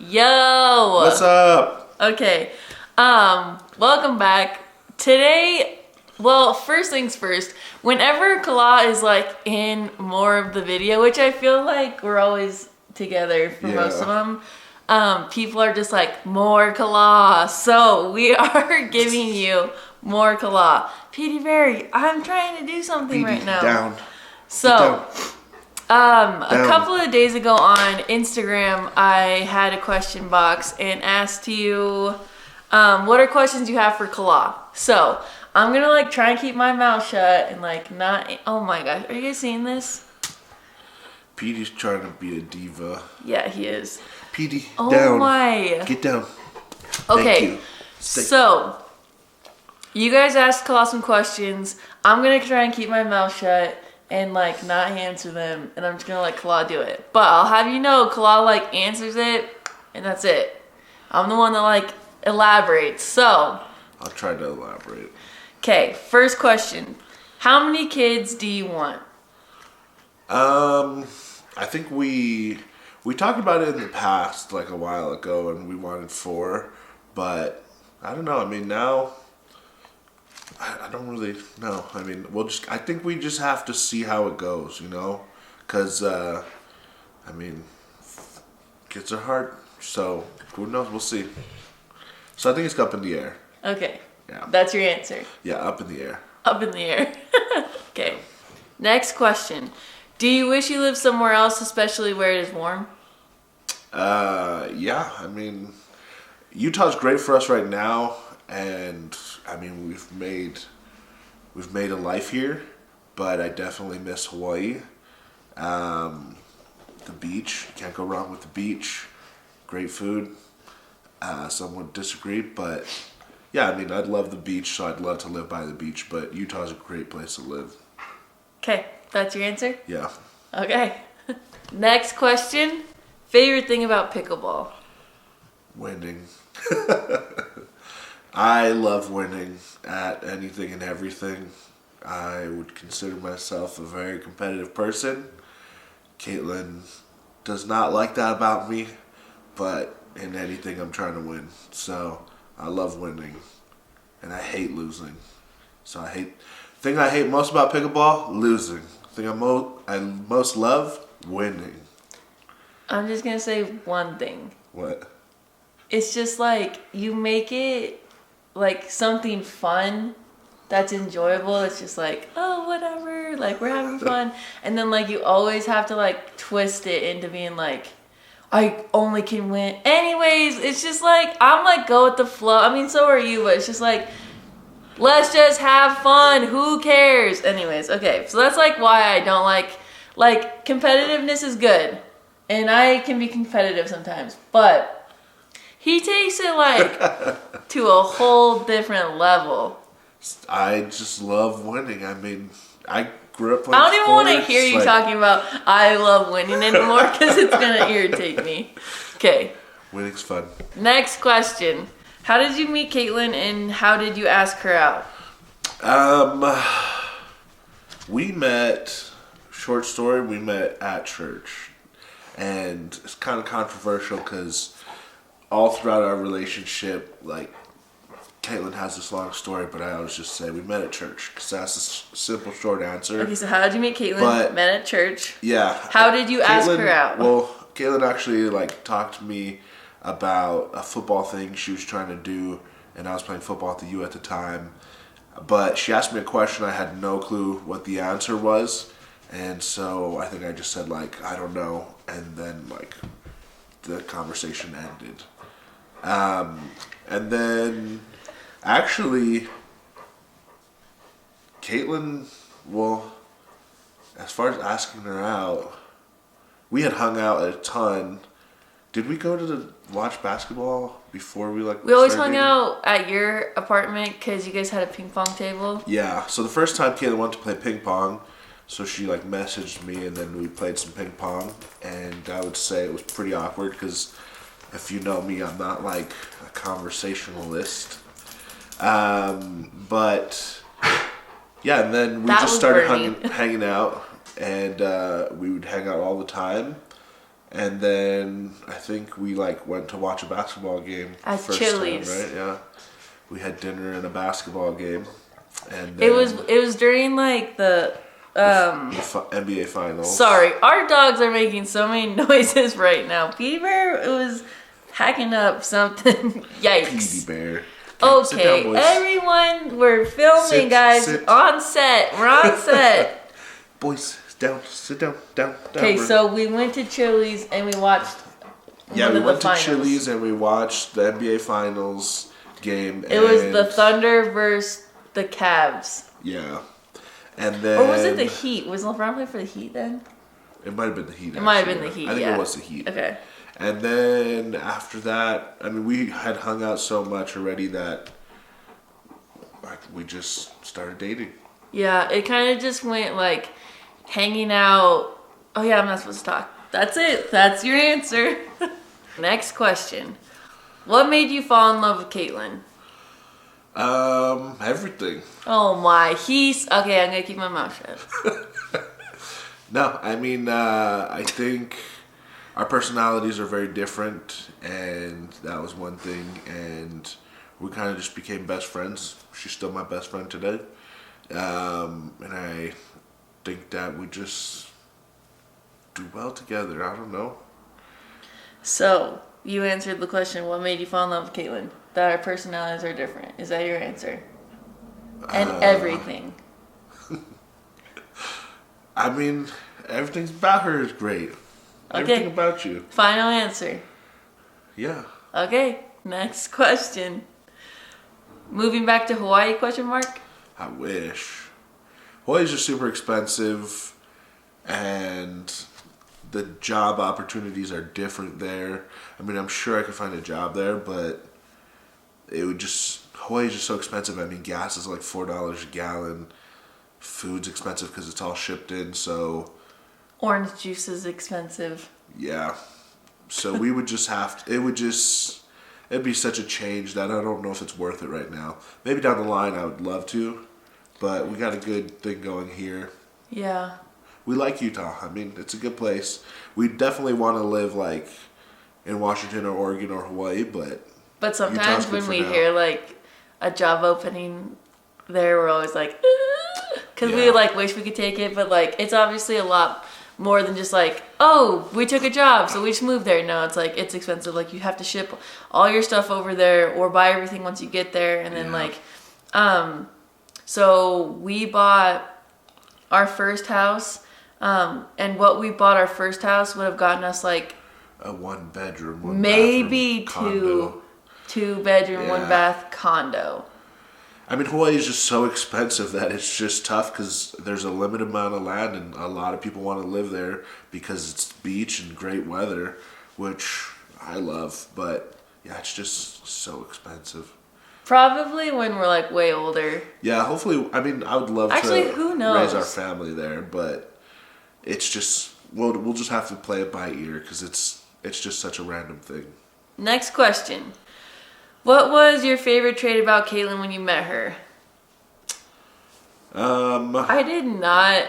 Yo! What's up? Okay. Welcome back. Today, well, first things first, whenever Kala is like in more of the video, which I feel like we're always together for most of them, people are just like, more Kala. So we are giving you more Kala. Petey Berry, I'm trying to do something Petey, right now. Down. So, a couple of days ago on Instagram, I had a question box and asked you, what are questions you have for Kala? So, I'm gonna like try and keep my mouth shut and like not, oh my gosh, are you guys seeing this? Petey's trying to be a diva. Yeah, he is. Petey, oh down. Oh my. Get down. Okay, so, you guys asked Kala some questions. I'm gonna try and keep my mouth shut and like not answer them, and I'm just gonna let Kala do it. But I'll have you know, Kala like answers it, and that's it. I'm the one that like elaborates. So I'll try to elaborate. Okay, first question: how many kids do you want? I think we talked about it in the past, like a while ago, and we wanted 4, but I don't know. I mean, now I don't really know. I mean, I think we just have to see how it goes, you know? Because, I mean, kids are hard, so who knows? We'll see. So I think it's up in the air. Okay. Yeah. That's your answer. Yeah, up in the air. Up in the air. Okay. Next question. Do you wish you lived somewhere else, especially where it is warm? Yeah. I mean, Utah's great for us right now. And I mean, we've made a life here, but I definitely miss Hawaii. The beach, can't go wrong with the beach. Great food. Some would disagree, but yeah, I mean, I'd love the beach, so I'd love to live by the beach. But Utah's a great place to live. Okay, that's your answer? Yeah. Okay. Next question. Favorite thing about pickleball? Winning. I love winning at anything and everything. I would consider myself a very competitive person. Caitlin does not like that about me, but in anything I'm trying to win. So I love winning, and I hate losing. So the thing I hate most about pickleball, losing. The thing I most love, winning. I'm just gonna say one thing. What? It's just like you make it like something fun that's enjoyable. It's just like, oh, whatever, like we're having fun. And then like you always have to like twist it into being like, I only can win. Anyways, it's just like, I'm like go with the flow. I mean, so are you, but it's just like, let's just have fun. Who cares? Anyways, okay. So that's like why I don't like competitiveness is good. And I can be competitive sometimes, but he takes it like to a whole different level. I just love winning. I mean, I grew up playing I don't even want to sports, hear you talking about I love winning anymore because it's going to irritate me. Okay. Winning's fun. Next question. How did you meet Caitlin and how did you ask her out? We met, short story, we met at church. And it's kind of controversial because all throughout our relationship, like, Caitlin has this long story, but I always just say we met at church because that's a simple, short answer. Okay, so how did you meet Caitlin? Met at church. Yeah. How did you ask her out? Well, Caitlin actually like talked to me about a football thing she was trying to do, and I was playing football at the U at the time. But she asked me a question, I had no clue what the answer was, and so I think I just said like, I don't know, and then like the conversation ended. And then actually, Caitlin, well, as far as asking her out, we had hung out a ton. Did we go to watch basketball before we like? We always hung out at your apartment because you guys had a ping pong table. Yeah. So the first time Caitlin wanted to play ping pong, so she like messaged me, and then we played some ping pong. And I would say it was pretty awkward because if you know me, I'm not like a conversationalist. But yeah, and then we just started hanging out, and we would hang out all the time. And then I think we went to watch a basketball game at first Chili's. time, right? Yeah. We had dinner and a basketball game. And It was during the NBA Finals. Sorry, our dogs are making so many noises right now. Petey Bear was hacking up something. Yikes. Petey Bear. Okay, down, everyone, we're filming, guys. Sit. On set. We're on set. Boys, down. Sit down. Down. Okay, so we went to Chili's and we watched. Yeah, we went to finals. Chili's and we watched the NBA Finals game. It was the Thunder versus the Cavs. Yeah. And then. Or was it the Heat? Was LeBron playing for the Heat then? It might have been the Heat. It might have been the Heat. I think it was the Heat. Okay. And then after that, I mean, we had hung out so much already that we just started dating. Yeah, it kind of just went hanging out. Oh yeah, I'm not supposed to talk. That's it. That's your answer. Next question. What made you fall in love with Caitlin? Everything. Oh my, okay, I'm gonna keep my mouth shut. No, I mean, I think our personalities are very different, and that was one thing, and we kind of just became best friends. She's still my best friend today. And I think that we just do well together. I don't know. So, you answered the question, what made you fall in love with Caitlin? That our personalities are different. Is that your answer? And everything. I mean, everything about her is great. Okay. Everything about you. Final answer. Yeah. Okay, next question. Moving back to Hawaii, question mark? I wish. Hawaii's just super expensive, and the job opportunities are different there. I mean, I'm sure I could find a job there, but Hawaii's just so expensive. I mean, gas is like $4 a gallon. Food's expensive because it's all shipped in, so... Orange juice is expensive. Yeah. So we would just it'd be such a change that I don't know if it's worth it right now. Maybe down the line I would love to, but we got a good thing going here. Yeah. We like Utah. I mean, it's a good place. We definitely want to live in Washington or Oregon or Hawaii, but sometimes when we hear a job opening there, we're always like, because we wish we could take it, but it's obviously a lot more than just oh, we took a job, so we just moved there. No, it's it's expensive. You have to ship all your stuff over there or buy everything once you get there, and then so we bought our first house, and what we bought our first house would have gotten us a 1-bedroom, maybe condo. two bedroom, 1-bath condo. I mean, Hawaii is just so expensive that it's just tough because there's a limited amount of land and a lot of people want to live there because it's beach and great weather, which I love. But yeah, it's just so expensive. Probably when we're way older. Yeah, hopefully. I mean, I would love to who knows? Raise our family there, but it's just we'll just have to play it by ear because it's just such a random thing. Next question. What was your favorite trait about Caitlin when you met her? I did not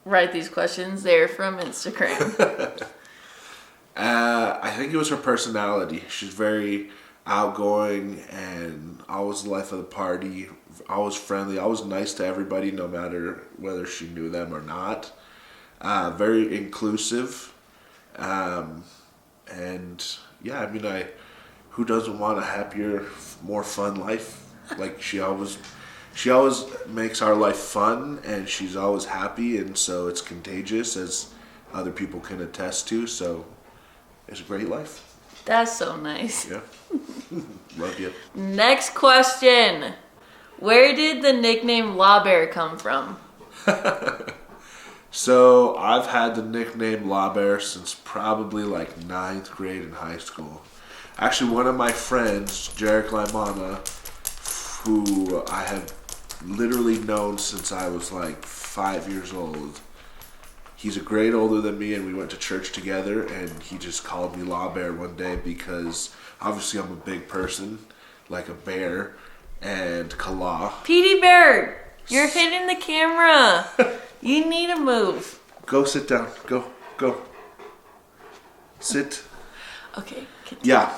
write these questions. They're from Instagram. I think it was her personality. She's very outgoing and always the life of the party, always friendly, always nice to everybody no matter whether she knew them or not. Very inclusive. And yeah, I mean, who doesn't want a happier, more fun life? She always makes our life fun, and she's always happy, and so it's contagious, as other people can attest to. So it's a great life. That's so nice. Yeah. Love you. Next question. Where did the nickname La Bear come from? So I've had the nickname La Bear since probably 9th grade in high school. Actually, one of my friends, Jarek Laimana, who I have literally known since I was 5 years old. He's a grade older than me, and we went to church together, and he just called me La Bear one day because obviously I'm a big person, like a bear, and Kala. Petey Bear, you're hitting the camera. You need to move. Go sit down. Go. Sit. Okay. Continue. Yeah.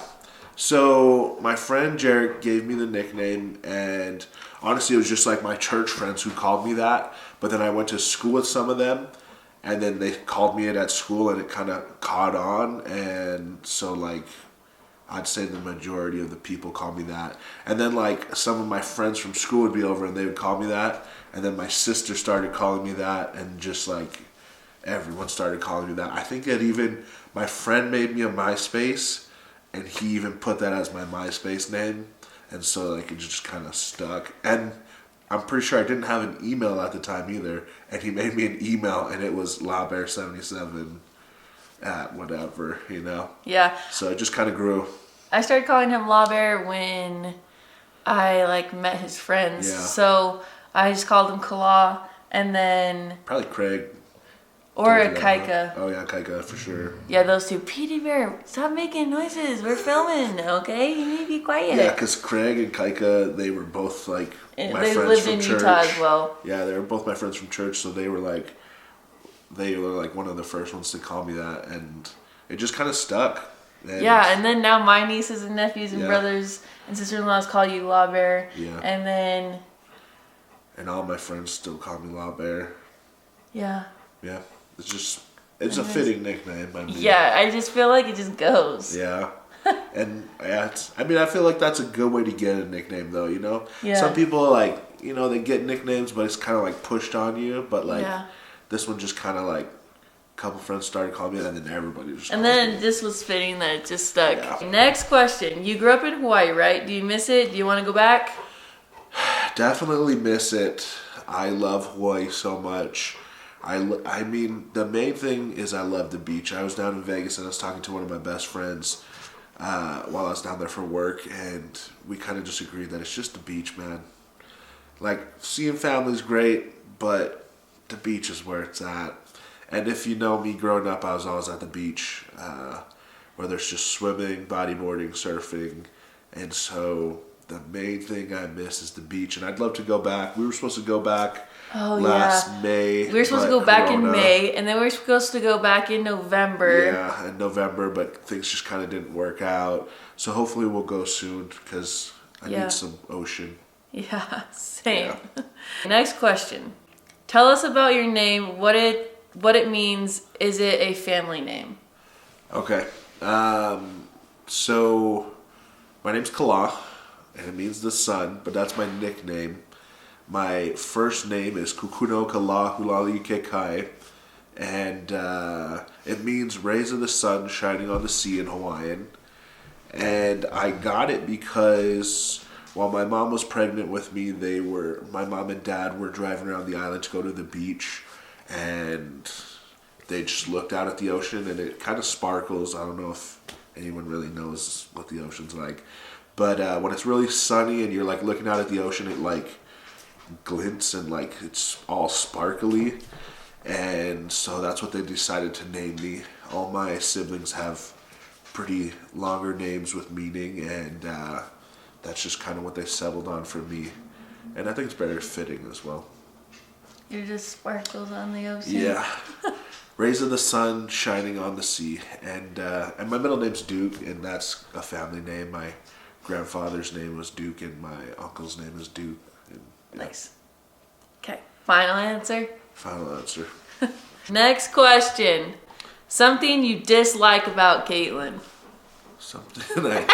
So my friend Jared gave me the nickname, and honestly, it was just like my church friends who called me that. But then I went to school with some of them, and then they called me it at school, and it kind of caught on. And so, like, I'd say the majority of the people call me that. And then, like, some of my friends from school would be over, and they would call me that. And then my sister started calling me that, and just, like, everyone started calling me that. I think that even my friend made me a MySpace, and he even put that as my MySpace name. And so, like, it just kind of stuck. And I'm pretty sure I didn't have an email at the time either. And he made me an email, and it was LaBear77 at whatever, you know? Yeah. So it just kind of grew. I started calling him La Bear when I, like, met his friends. Yeah. So I just called him Kala, and then... Probably Craig. Or Kaika. Oh, yeah, Kaika, for sure. Yeah, those two. Petey Bear, stop making noises. We're filming, okay? You need to be quiet. Yeah, because Craig and Kaika, they were both, like, my friends from church. They lived in Utah as well. Yeah, they were both my friends from church, so they were, like, one of the first ones to call me that, and it just kind of stuck. And yeah, and then now my nieces and nephews and brothers and sister-in-laws call you La Bear. Yeah. And then... And all my friends still call me La Bear. Yeah. Yeah. It's a fitting nickname. I mean, yeah, I just feel like it just goes. Yeah. And yeah, I feel like that's a good way to get a nickname, though, you know? Yeah. Some people, like, you know, they get nicknames, but it's kind of, like, pushed on you. But, like, this one just kind of, like, a couple friends started calling me that, and then everybody just And then it just was fitting that it just stuck. Yeah. Next question. You grew up in Hawaii, right? Do you miss it? Do you want to go back? Definitely miss it. I love Hawaii so much. I mean, the main thing is I love the beach. I was down in Vegas, and I was talking to one of my best friends while I was down there for work, and we kind of just agreed that it's just the beach, man. Like, seeing family's great, but the beach is where it's at. And if you know me growing up, I was always at the beach, whether it's just swimming, bodyboarding, surfing, and so the main thing I miss is the beach, and I'd love to go back. We were supposed to go back last May. We were supposed to go back in May, and then we were supposed to go back in November. Yeah, in November, but things just kind of didn't work out. So hopefully we'll go soon, because I need some ocean. Yeah, same. Yeah. Next question. Tell us about your name, what it means. Is it a family name? Okay. So my name's Kala, and it means the sun, but that's my nickname. My first name is Kukuno Kala Hulali Kekai, and it means rays of the sun shining on the sea in Hawaiian. And I got it because while my mom was pregnant with me, my mom and dad were driving around the island to go to the beach, and they just looked out at the ocean, and it kind of sparkles. I don't know if anyone really knows what the ocean's like, but when it's really sunny and you're like looking out at the ocean, it like glints and like it's all sparkly. And so that's what they decided to name me. All my siblings have pretty longer names with meaning, and that's just kind of what they settled on for me. And I think it's very fitting as well. You're just sparkles on the ocean. Yeah. Rays of the sun shining on the sea. And my middle name's Duke, and that's a family name. My grandfather's name was Duke, and my uncle's name is Duke. And, nice. Okay. Final answer? Final answer. Next question. Something you dislike about Caitlin. Something I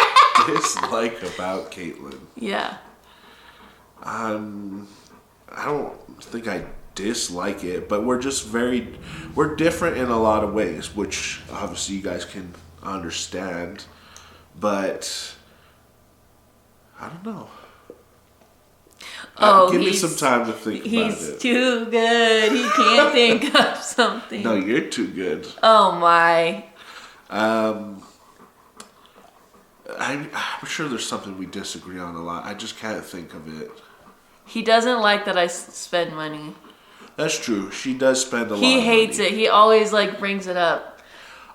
dislike about Caitlin. Yeah. I don't think I dislike it, but we're different in a lot of ways, which obviously you guys can understand, but I don't know. Give me some time to think about it. He's too good. He can't think of something. No, you're too good. Oh my. I'm sure there's something we disagree on a lot. I just can't think of it. He doesn't like that I spend money. That's true. She does spend a lot of money. He hates it. He always like brings it up.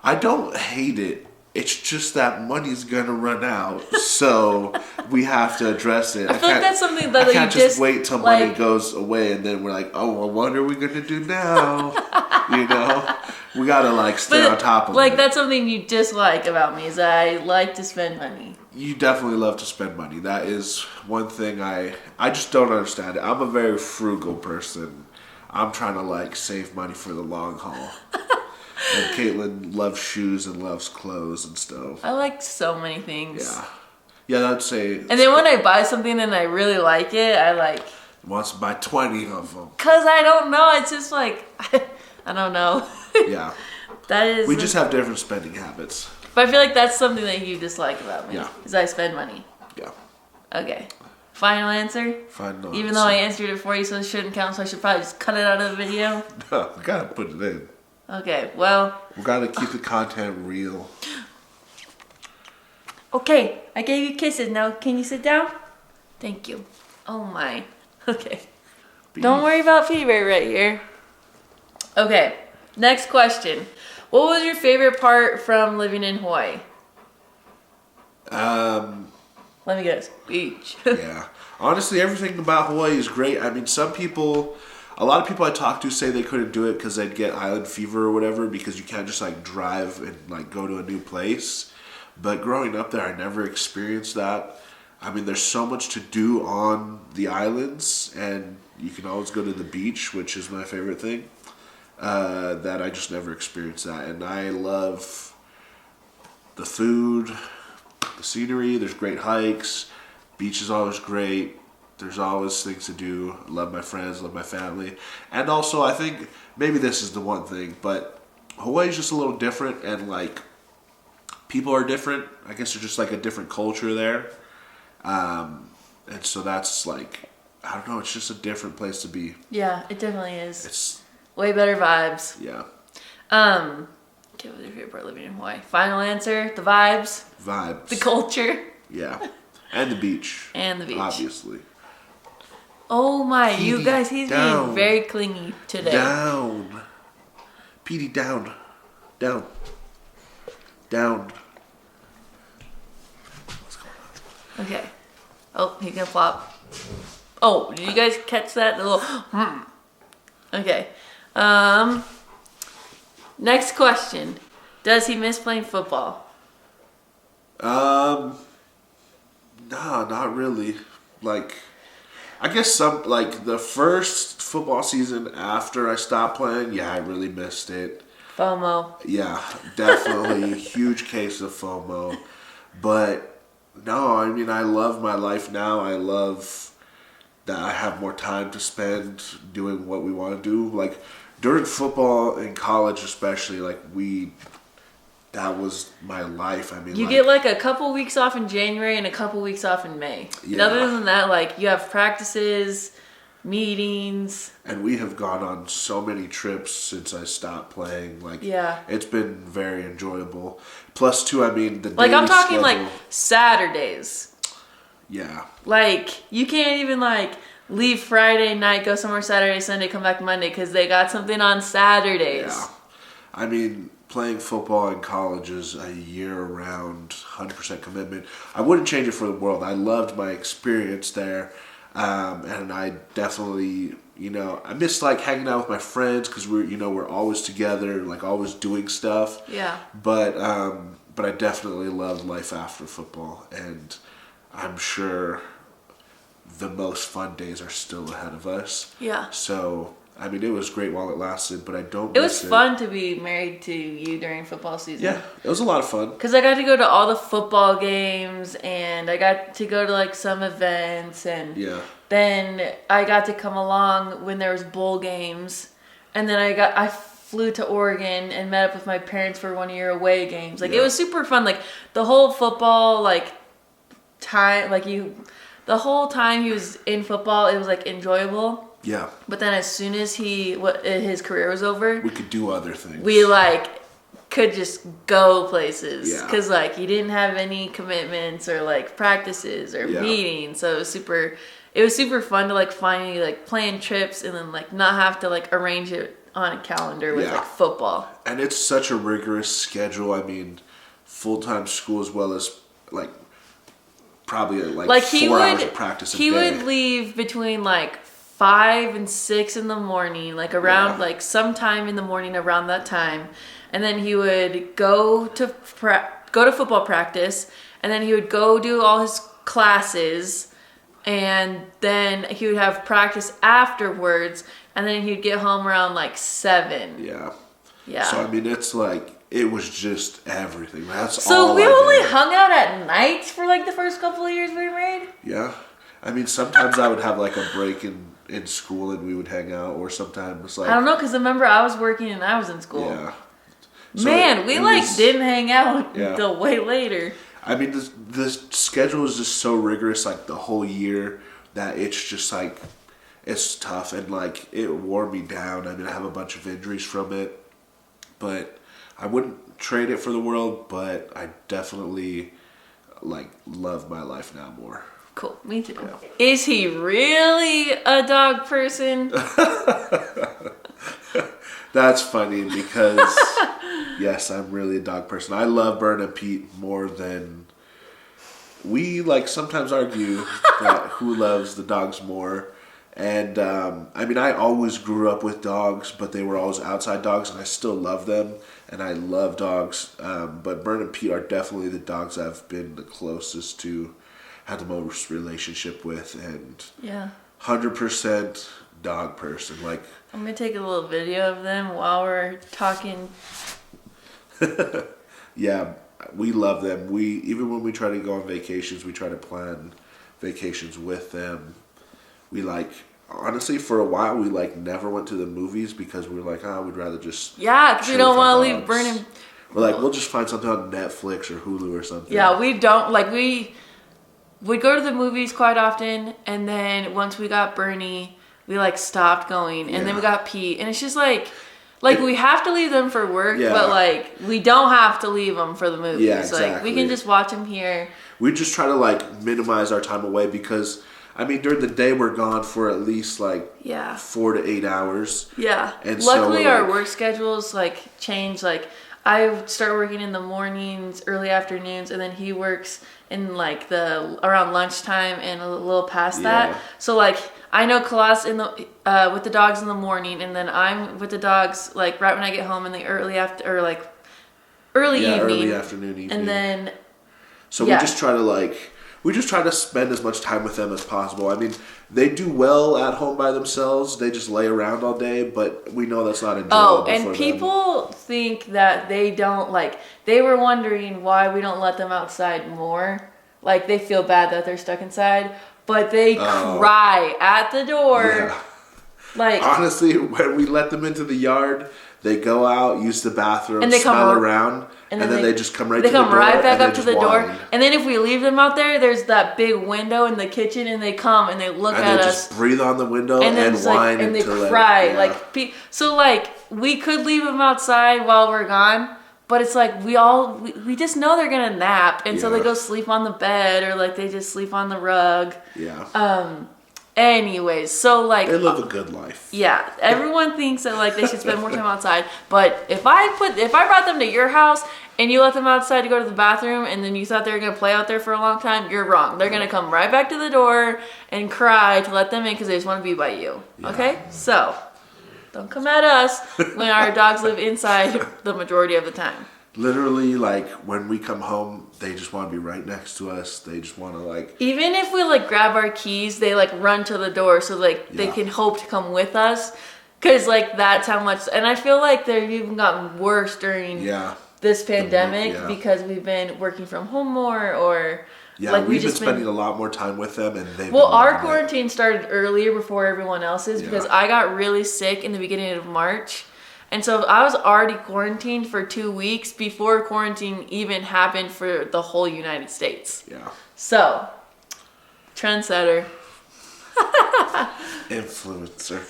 I don't hate it. It's just that money's gonna run out, so we have to address it. I feel like that's something that I can't just wait till money goes away and then we're like, oh, well, what are we gonna do now? You know, We gotta like stay on top of like it. that's something you dislike about me is that I like to spend money. You definitely love to spend money. That is one thing I just don't understand it. I'm a very frugal person. I'm trying to like save money for the long haul. And Caitlin loves shoes and loves clothes and stuff. I like so many things. Yeah. Yeah, I'd say. And then when I buy something and I really like it, I like. Wants to buy 20 of them. Cause I don't know. It's just like I don't know. Yeah. That is. We just have different spending habits. But I feel like that's something that you dislike about me. Yeah. Is I spend money. Yeah. Okay. Final answer? Final Even answer. though I answered it for you, so it shouldn't count, so I should probably just cut it out of the video. No, we gotta put it in. Okay, well. We gotta keep the content real. Okay, I gave you kisses. Now, can you sit down? Thank you. Oh my. Okay. Don't worry about fever right here. Okay, next question. What was your favorite part from living in Hawaii? Let me guess. Beach. Yeah. Honestly, everything about Hawaii is great. I mean, a lot of people I talk to say they couldn't do it because they'd get island fever or whatever because you can't just like drive and like go to a new place. But growing up there, I never experienced that. I mean, there's so much to do on the islands, and you can always go to the beach, which is my favorite thing. That I just never experienced that. And I love the food, the scenery. There's great hikes. Beach is always great. There's always things to do. I love my friends, love my family. And also, I think maybe this is the one thing, but Hawaii's just a little different, and like people are different. I guess there's just like a different culture there. And so that's like, I don't know, it's just a different place to be. Yeah, it definitely is. It's way better vibes. Yeah. Okay, what was your favorite part living in Hawaii? Final answer, the vibes. Vibes. The culture. Yeah. And the beach. And the beach. Obviously. Oh my, you Petey, guys, he's down. being very clingy today. Down. Petey, down. Down. Down. Okay. Oh, he's gonna flop. Oh, did you guys catch that? The little Okay. Next question. Does he miss playing football? Nah, not really. Like, I guess like the first football season after I stopped playing, yeah, I really missed it. FOMO. Yeah, definitely. Huge case of FOMO. But no, I mean, I love my life now. I love that I have more time to spend doing what we want to do. Like, during football in college especially, like, that was my life. I mean, you get like a couple weeks off in January and a couple weeks off in May. Yeah. And other than that, like, you have practices, meetings. And we have gone on so many trips since I stopped playing. Like, yeah, it's been very enjoyable. Plus, too, I mean, the like, I'm talking schedule, like Saturdays. Yeah. Like, you can't even like leave Friday night, go somewhere Saturday, Sunday, come back Monday because they got something on Saturdays. Yeah. I mean, playing football in college is a year-round, 100% commitment. I wouldn't change it for the world. I loved my experience there, and I definitely, I miss like hanging out with my friends because we're always together, like always doing stuff. Yeah. But I definitely love life after football, and I'm sure the most fun days are still ahead of us. Yeah. So, I mean, it was great while it lasted, but I don't It miss was fun to be married to you during football season. Yeah, it was a lot of fun. Because I got to go to all the football games, and I got to go to like some events, and Yeah. then I got to come along when there was bowl games, and then I flew to Oregon and met up with my parents for one of your away games. Like, Yeah. it was super fun. Like, the whole football, like, time, like, the whole time he was in football, it was like enjoyable. Yeah. But then as soon as his career was over, We could do other things. we like could just go places. Yeah. Cause like he didn't have any commitments or like practices or Yeah. meetings. So it was super fun to like finally like plan trips and then like not have to like arrange it on a calendar with Yeah. like football. And it's such a rigorous schedule. I mean, full-time school as well as like probably like 4 hours of practice a day. He would leave between like 5 and 6 in the morning, like around like sometime in the morning around that time. And then he would go to football practice, and then he would go do all his classes, and then he would have practice afterwards, and then he'd get home around like 7. Yeah. Yeah. So I mean, it's like it was just everything. That's so all. We I only did. hung out at night for like the first couple of years we were married. Yeah. I mean, sometimes I would have like a break in school and we would hang out, or sometimes like I don't know, because remember I was working and I was in school. Yeah. So Man, we didn't hang out Yeah. until way later. I mean, the schedule is just so rigorous, like the whole year, that it's just like it's tough, and like it wore me down. I mean, I have a bunch of injuries from it, but I wouldn't trade it for the world. But I definitely like love my life now more. Cool, me too. Yeah. Is he really a dog person? That's funny because yes, I'm really a dog person. I love Bern and Pete more than we like. Sometimes argue that who loves the dogs more. And I mean, I always grew up with dogs, but they were always outside dogs, and I still love them, and I love dogs. But Bern and Pete are definitely the dogs I've been the closest to, had the most relationship with, and Yeah. 100% dog person. Like, I'm gonna take a little video of them while we're talking. yeah, we love them. Even when we try to go on vacations, we try to plan vacations with them. We honestly, for a while, we never went to the movies because we were like, we'd rather just Yeah, because we chill don't with our want to leave dogs. Bern and... We're like, we'll just find something on Netflix or Hulu or something. Yeah, we don't, we'd go to the movies quite often, and then once we got Bernie, we stopped going, and then we got Pete, and it's just we have to leave them for work, but we don't have to leave them for the movies. Yeah, exactly. We can just watch them here. We just try to minimize our time away because, I mean, during the day we're gone for at least 4 to 8 hours. Yeah. And luckily so our work schedules change. I start working in the mornings, early afternoons, and then he works in around lunchtime and a little past that. So I know Kalas with the dogs in the morning, and then I'm with the dogs right when I get home in the early evening. Early afternoon, evening. And then we just try to spend as much time with them as possible. I mean, they do well at home by themselves. They just lay around all day, but we know that's not enjoyable. Oh, and people think that they don't they were wondering why we don't let them outside more. They feel bad that they're stuck inside, but they cry at the door. Yeah. Honestly, when we let them into the yard, they go out, use the bathroom, and they smell around, and then they just come right to the door. They come right back up to the door. And then if we leave them out there, there's that big window in the kitchen, and they come and they look at us. And they just breathe on the window and whine. And they cry. So we could leave them outside while we're gone, but it's we just know they're going to nap. And so they go sleep on the bed, or they just sleep on the rug. Yeah. Anyways, so they live a good life. Yeah, everyone thinks that they should spend more time outside. But if I brought them to your house and you let them outside to go to the bathroom, and then you thought they were gonna play out there for a long time, you're wrong. They're gonna come right back to the door and cry to let them in because they just want to be by you. Yeah. Okay, so don't come at us when our dogs live inside the majority of the time. Literally, when we come home, they just want to be right next to us. They just want to Even if we grab our keys, they run to the door so they can hope to come with us, because that's how much. And I feel they've even gotten worse during this pandemic because we've been working from home more, or we've been spending a lot more time with them, and they've our quarantine started earlier before everyone else's because I got really sick in the beginning of March. And so I was already quarantined for 2 weeks before quarantine even happened for the whole United States. Yeah. So, trendsetter. Influencer.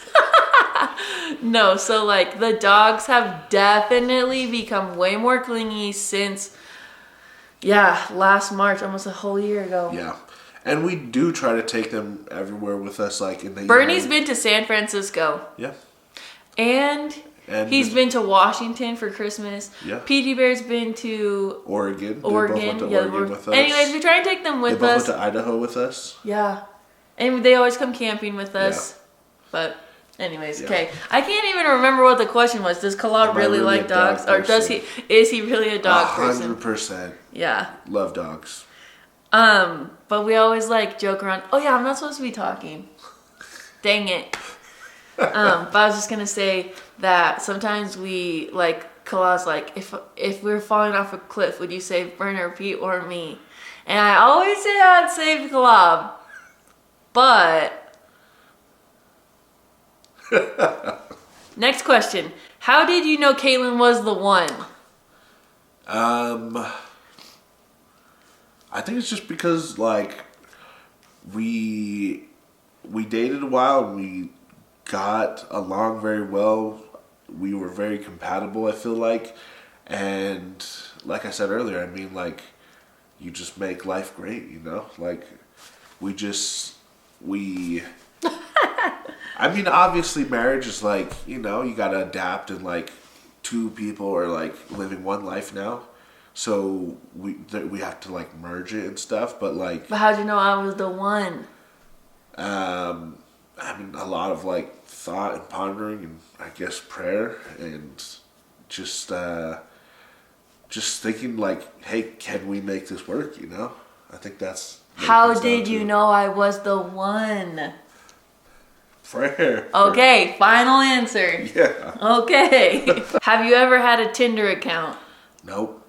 No, so the dogs have definitely become way more clingy since, last March, almost a whole year ago. Yeah. And we do try to take them everywhere with us, in the Bernie's been to San Francisco. Yeah. And he's been to Washington for Christmas. Yeah. PG Bear's been to Oregon. Oregon. They both went to Oregon with us. Anyways, we try and take them with us. They both went to Idaho with us. Yeah. And they always come camping with us. But anyways, Yeah. okay. I can't even remember what the question was. Does Kalab Am I really really like a dog dogs? Or is he really a dog person? 100%. Yeah. Love dogs. But we always like joke around. Oh yeah, I'm not supposed to be talking. Dang it. But I was just gonna say that sometimes we like Kalab's like, if we were falling off a cliff, would you save Burner, Pete, or me? And I always say I'd save Kalab. But next question. How did you know Caitlin was the one? I think it's just because like we dated a while and we got along very well. We were very compatible, I feel like. And like I said earlier, I mean, like, you just make life great, you know? Like, I mean, obviously marriage is like, you know, you gotta adapt, and like two people are like living one life now. So we have to like merge it and stuff, but like. But how'd you know I was the one? I mean, a lot of like thought and pondering, and I guess prayer, and just thinking like, hey, can we make this work? You know, I think that's. How did you know I was the one? Prayer. Okay, final answer. Yeah. Okay. Have you ever had a Tinder account? Nope.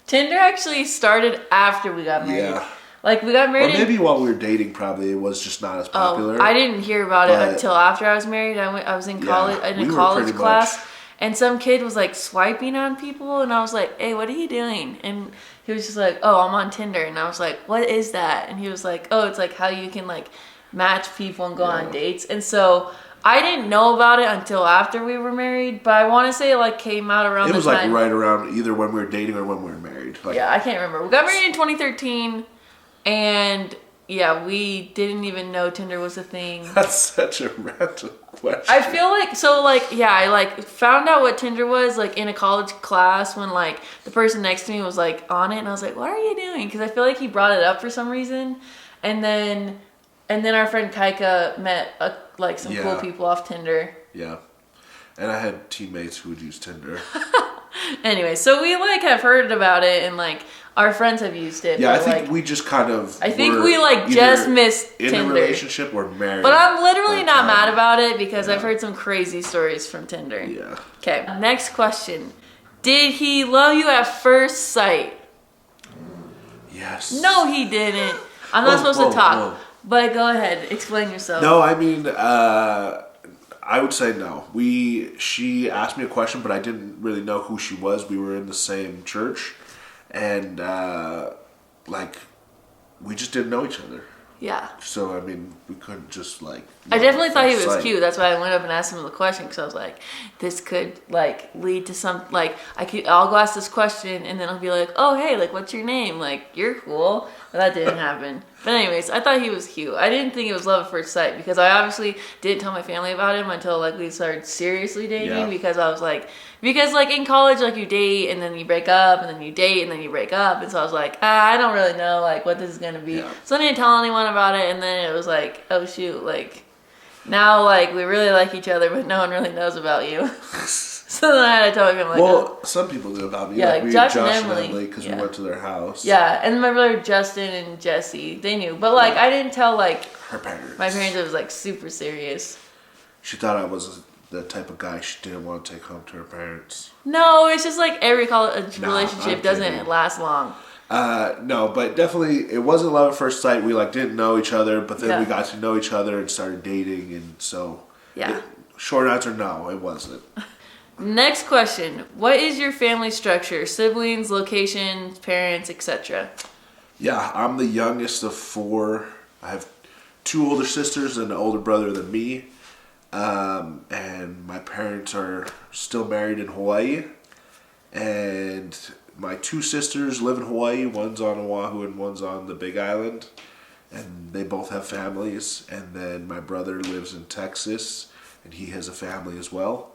Tinder actually started after we got married. Yeah. Like, we got married. Or maybe while we were dating, probably it was just not as popular. I didn't hear about it until after I was married. I was in college, in a college class, and some kid was like swiping on people, and I was like, "Hey, what are you doing?" And he was just like, "Oh, I'm on Tinder," and I was like, "What is that?" And he was like, "Oh, it's like how you can like match people and go on dates." And so I didn't know about it until after we were married, but I want to say it like came out around. It was like right around either when we were dating or when we were married. Like, yeah, I can't remember. We got married in 2013. And yeah, we didn't even know Tinder was a thing. That's such a random question. I feel like I like found out what Tinder was like in a college class when like the person next to me was like on it, and I was like, "What are you doing?" Because I feel like he brought it up for some reason, and then our friend Kaika met like some cool people off Tinder. Yeah, and I had teammates who would use Tinder. Anyway, so we like have heard about it, and like our friends have used it. Yeah, I think like, we just kind of. I think we like just missed in Tinder. a relationship or married. But I'm literally not mad about it because I've heard some crazy stories from Tinder. Yeah. Okay, next question. Did he love you at first sight? Yes. No, he didn't. I'm not supposed to talk. But go ahead, explain yourself. No, I mean, I would say no. She asked me a question, but I didn't really know who she was. We were in the same church, and like we just didn't know each other. Yeah. So I mean, we couldn't just like. I definitely thought he was cute. That's why I went up and asked him the question, because I was like, this could like lead to some like I'll go ask this question and then I'll be like, oh hey, like what's your name? Like you're cool. But that didn't happen. But anyways, I thought he was cute. I didn't think it was love at first sight because I obviously didn't tell my family about him until like we started seriously dating, because I was like, in college like you date and then you break up and then you date and then you break up, and so I was like, I don't really know like what this is gonna be. So I didn't tell anyone about it, and then it was like, oh shoot, like now like we really like each other but no one really knows about you. So then I had to tell him like, well, some people knew about me. Yeah, like Josh and Emily because we went to their house. Yeah, and my brother Justin and Jesse, they knew, but like I didn't tell like her parents. My parents. It was like super serious. She thought I was the type of guy she didn't want to take home to her parents. No, it's just like every college relationship doesn't last long. No, but definitely it wasn't love at first sight. We like didn't know each other, but then we got to know each other and started dating, and so short answer, no, it wasn't. Next question. What is your family structure? Siblings, location, parents, etc.? Yeah, I'm the youngest of 4. I have 2 older sisters and an older brother than me. And my parents are still married in Hawaii. And my 2 sisters live in Hawaii. One's on Oahu and one's on the Big Island. And they both have families. And then my brother lives in Texas, and he has a family as well.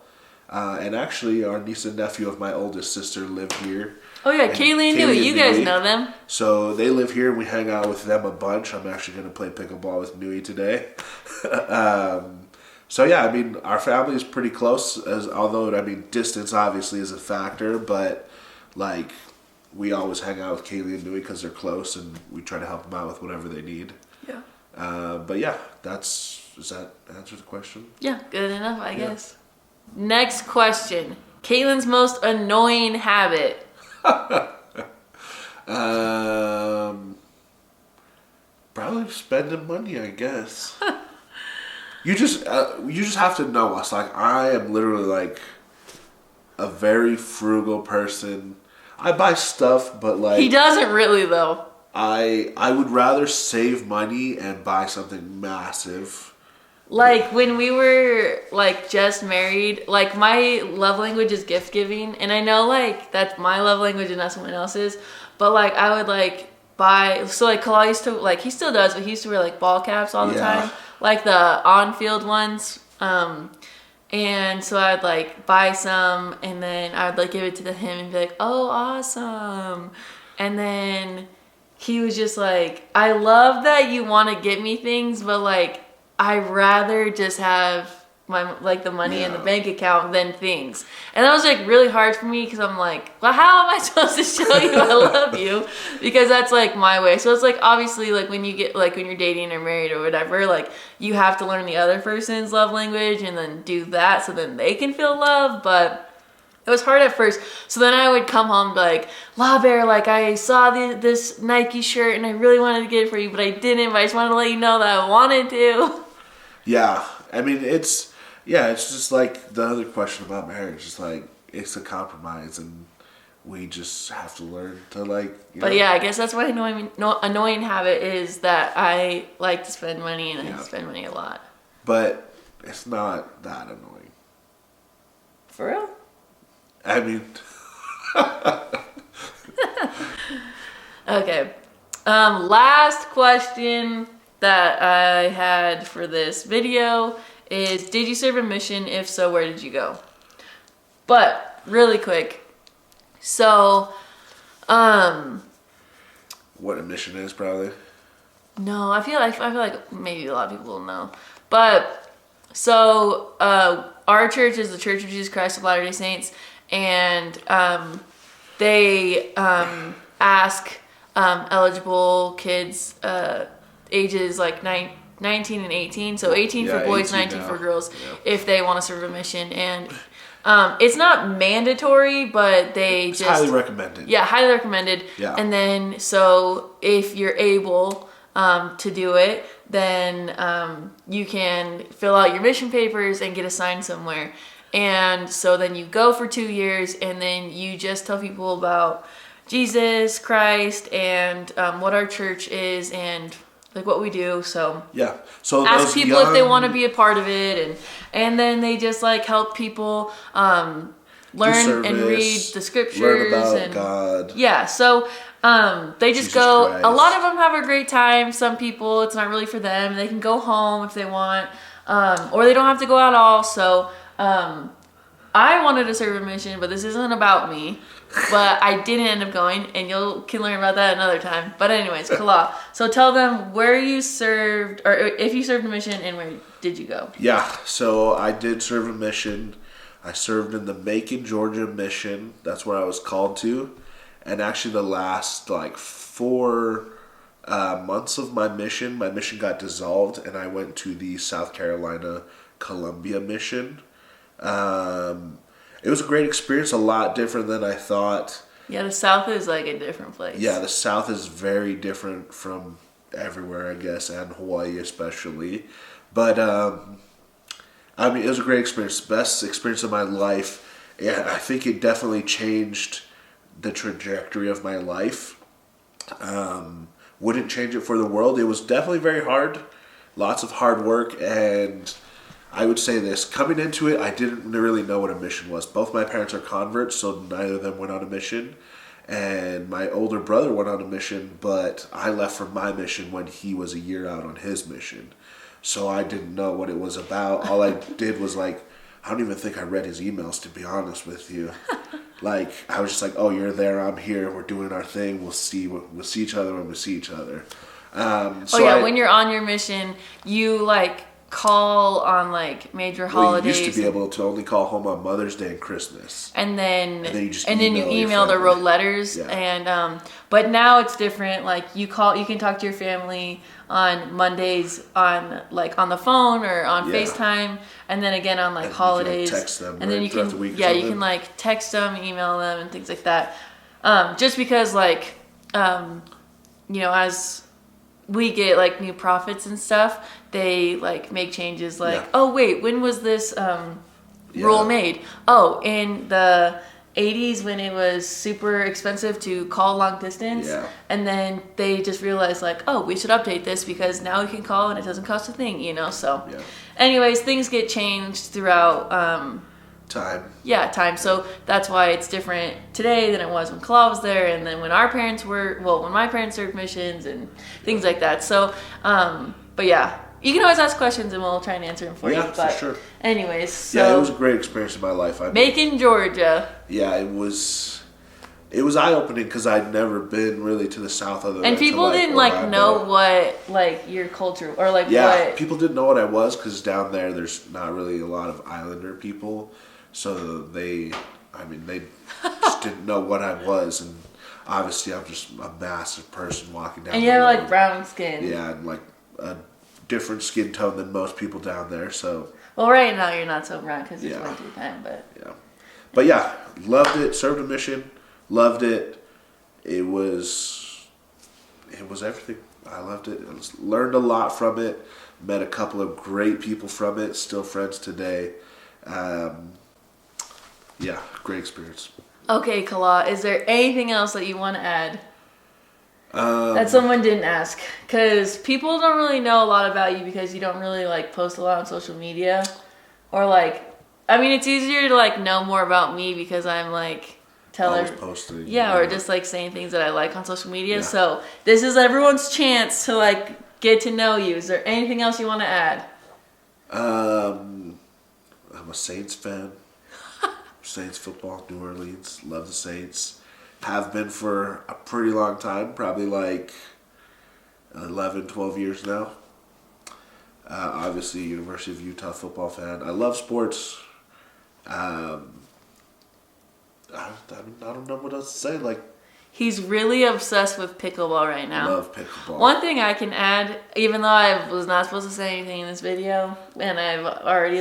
And actually, our niece and nephew of my oldest sister live here. Oh yeah, Kaylee and Nui. You guys know them. So they live here, and we hang out with them a bunch. I'm actually going to play pickleball with Nui today. So yeah, I mean, our family is pretty close. Although I mean, distance obviously is a factor, but like we always hang out with Kaylee and Dewey because they're close, and we try to help them out with whatever they need. Yeah. But yeah, does that answer the question? Yeah, good enough, I guess. Next question. Caitlin's most annoying habit. Probably spending money, I guess. You just have to know us. Like, I am literally like a very frugal person. I buy stuff, but like He doesn't really though. I would rather save money and buy something massive. Like when we were like just married, like my love language is gift giving, and I know like that's my love language and not someone else's. But like I would like buy, so like Kalal used to, like he still does, but he used to wear like ball caps all the time, like the on-field ones. And so I'd like buy some, and then I'd like give it to him and be like, oh, awesome. And then he was just like, I love that you want to get me things, but like I'd rather just have my like the money in the bank account than things. And that was like really hard for me because I'm like, well, how am I supposed to show you I love you? Because that's like my way. So it's like obviously like when you get like when you're dating or married or whatever, like you have to learn the other person's love language and then do that so then they can feel love. But it was hard at first. So then I would come home like, La Bear, like I saw this Nike shirt and I really wanted to get it for you, but I didn't. But I just wanted to let you know that I wanted to. Yeah, I mean it's just like the other question about marriage. It's like it's a compromise, and we just have to learn to like. But yeah, I guess that's my annoying habit is that I like to spend money and I spend money a lot. But it's not that annoying. For real? I mean. Okay. Last question that I had for this video is, did you serve a mission? If so, where did you go? But really quick. So, what a mission is, probably. No, I feel like maybe a lot of people will know. But so our church is the Church of Jesus Christ of Latter-day Saints, and they ask eligible kids ages like 19 and 18, so 18 for boys, 19 for girls, if they want to serve a mission. And it's not mandatory, but it's highly recommended. Yeah, highly recommended. Yeah. And then so if you're able to do it, then you can fill out your mission papers and get assigned somewhere. And so then you go for 2 years, and then you just tell people about Jesus Christ and what our church is and like what we do. So yeah, so ask people if they want to be a part of it, and then they just like help people learn and read the scriptures, learn about and God. Yeah, so they just Jesus go. Christ. A lot of them have a great time. Some people, it's not really for them. They can go home if they want, or they don't have to go out at all. So I wanted to serve a mission, but this isn't about me. But I didn't end up going, and you can learn about that another time. But anyways, Kala. So tell them where you served, or if you served a mission, and where did you go? Yeah, so I did serve a mission. I served in the Macon, Georgia mission. That's where I was called to. And actually the last like 4 months of my mission got dissolved, and I went to the South Carolina Columbia mission. It was a great experience, a lot different than I thought. Yeah, the South is like a different place. Yeah, the South is very different from everywhere, I guess, and Hawaii especially. But, I mean, it was a great experience, best experience of my life, and I think it definitely changed the trajectory of my life. Wouldn't change it for the world. It was definitely very hard, lots of hard work, and I would say this, coming into it, I didn't really know what a mission was. Both my parents are converts, so neither of them went on a mission. And my older brother went on a mission, but I left for my mission when he was a year out on his mission. So I didn't know what it was about. All I did was like, I don't even think I read his emails, to be honest with you. Like, I was just like, oh, you're there, I'm here, we're doing our thing, we'll see each other when we see each other. When you're on your mission, you like call on like major Well, holidays. you used to be able to only call home on Mother's Day and Christmas. And then you just emailed or wrote letters. Yeah. And but now it's different. Like you can talk to your family on Mondays on the phone or on FaceTime, and then again on like holidays. You can, like, text them, and then you can the week you can like text them, email them, and things like that. Just because like as we get like new profits and stuff, they like make changes like, oh wait, when was this rule made? Oh, in the 80s when it was super expensive to call long distance. Yeah. And then they just realized like, oh, we should update this because now we can call and it doesn't cost a thing, so anyways, things get changed throughout time. So that's why it's different today than it was when Kala was there, and then when my parents served missions and things like that. So but yeah, you can always ask questions and we'll try and answer them for you. Yeah, for sure. Anyways, so yeah, it was a great experience in my life. Macon, Georgia. Yeah, it was eye-opening because I'd never been really to the South other than and people didn't know what your culture or what people didn't know what I was because down there's not really a lot of Islander people. So they just didn't know what I was, and obviously I'm just a massive person walking down. And you have like brown skin. Yeah, and like a different skin tone than most people down there. So. Well, right now you're not so brown because it's winter time, but. Yeah, but yeah, loved it. Served a mission, loved it. It was everything. I loved it. Learned a lot from it. Met a couple of great people from it. Still friends today. Yeah, great experience. Okay, Kala, is there anything else that you want to add that someone didn't ask? Because people don't really know a lot about you because you don't really like post a lot on social media, or it's easier to like know more about me because I'm like always posting. Yeah, or just like saying things that I like on social media. Yeah. So this is everyone's chance to like get to know you. Is there anything else you want to add? I'm a Saints fan. Saints football, New Orleans. Love the Saints. Have been for a pretty long time, probably like 11, 12 years now. Obviously, University of Utah football fan. I love sports. I don't know what else to say. Like, he's really obsessed with pickleball right now. Love pickleball. One thing I can add, even though I was not supposed to say anything in this video, and I've already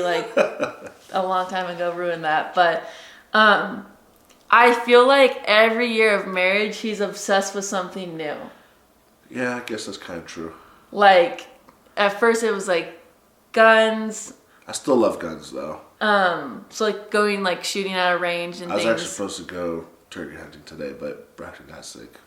a long time ago ruined that, but I feel like every year of marriage he's obsessed with something new. Yeah, I guess that's kind of true. Like at first it was like guns. I still love guns though. So like going like shooting at a range and I was things. actually supposed to go turkey hunting today, but Braxton got sick.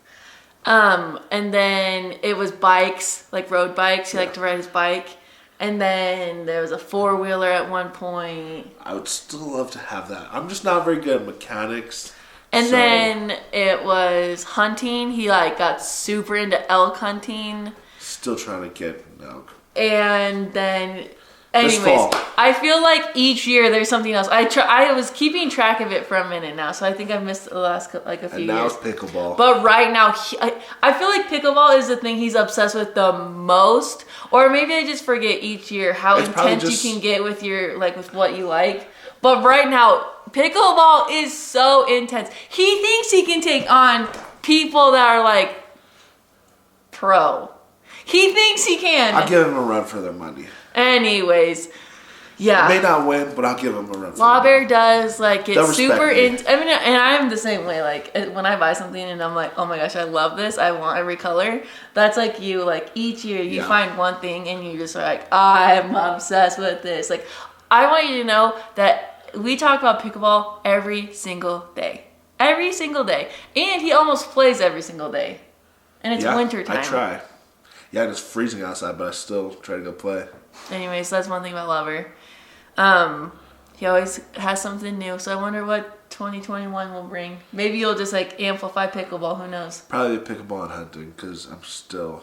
And then it was bikes, like road bikes. He liked to ride his bike. And then there was a 4-wheeler at one point. I would still love to have that. I'm just not very good at mechanics. And then it was hunting. He got super into elk hunting. Still trying to get an elk. And then, anyways, I feel like each year there's something else. I was keeping track of it for a minute now, so I think I've missed the last a few years. And now it's pickleball. But right now, I feel like pickleball is the thing he's obsessed with the most. Or maybe I just forget each year how intense you can get with with what you like. But right now, pickleball is so intense. He thinks he can take on people that are pro. He thinks he can. I'll give him a run for their money. Anyways, yeah. I may not win, but I'll give him a run for Law their Bear does get super into. me. And I'm the same way. When I buy something and I'm like, oh my gosh, I love this. I want every color. That's like you. Each year you find one thing and you just are like, I'm obsessed with this. I want you to know that we talk about pickleball every single day. Every single day. And he almost plays every single day. And it's winter time. I try. Yeah, and it's freezing outside, but I still try to go play. Anyways, that's one thing about Lover. He always has something new, so I wonder what 2021 will bring. Maybe you'll just amplify pickleball, who knows? Probably pickleball and hunting, because I'm still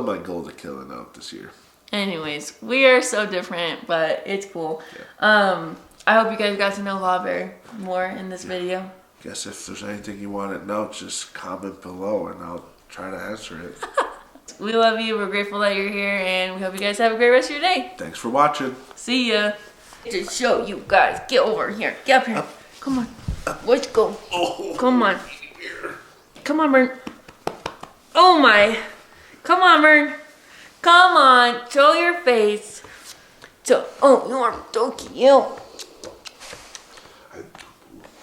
my goal to kill an elk this year. Anyways, we are so different, but it's cool. Yeah. I hope you guys got to know Lover more in this video. Guess if there's anything you want to know, just comment below and I'll try to answer it. We love you. We're grateful that you're here, and we hope you guys have a great rest of your day. Thanks for watching. See ya. To show you guys. Get over here. Get up here. Come on. Let's go. Come on. Come on, Mern. Oh my. Come on, Mern. Come on. Show your face. Oh, you are so cute.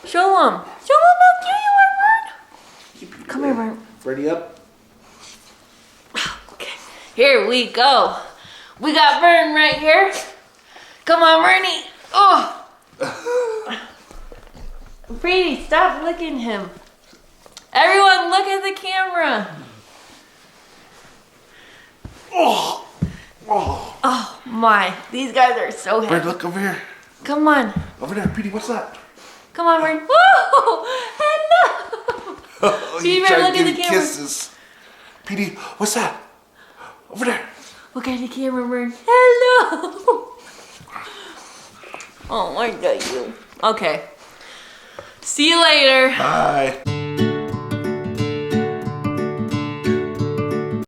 Show him. Show him how cute you are, Mern. Come here, Mern. Ready up? Okay. Here we go. We got Mern right here. Come on, Bernie. Oh. Brady, stop licking him. Everyone, look at the camera. Oh. Oh my, these guys are so happy. Bird, look over here. Come on. Over there, Petey, what's that? Come on, Bernie. Whoa! Hello. Oh, Petey, you better tried look at the getting camera. kisses. Petey, what's that? Over there. Look at the camera, Bernie. Hello. Oh, I got you. Okay. See you later. Bye.